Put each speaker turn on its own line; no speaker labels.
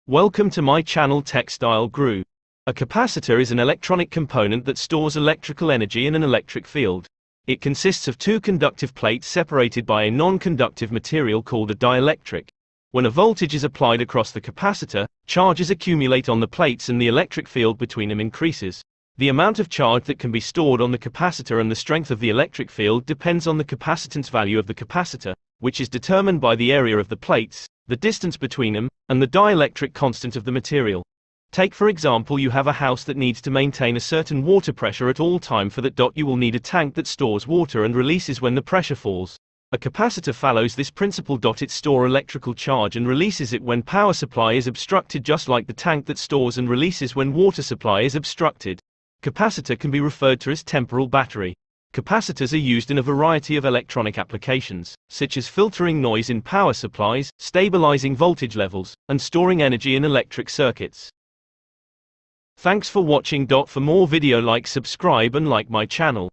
Welcome to my channel Textile Guro. A capacitor is an electronic component that stores electrical energy in an electric field. It consists of two conductive plates separated by a non-conductive material called a dielectric. When a voltage is applied across the capacitor, charges accumulate on the plates and the electric field between them increases. The amount of charge that can be stored on the capacitor and the strength of the electric field depends on the capacitance value of the capacitor, which is determined by the area of the plates, the distance between them, and the dielectric constant of the material. Take for example, you have a house that needs to maintain a certain water pressure at all time. For that, you will need a tank that stores water and releases when the pressure falls. A capacitor follows this principle. It stores electrical charge and releases it when power supply is obstructed, just like the tank that stores and releases when water supply is obstructed. Capacitor can be referred to as temporal battery. Capacitors are used in a variety of electronic applications, such as filtering noise in power supplies, stabilizing voltage levels, and storing energy in electric circuits. Thanks for watching. For more video, subscribe and like my channel.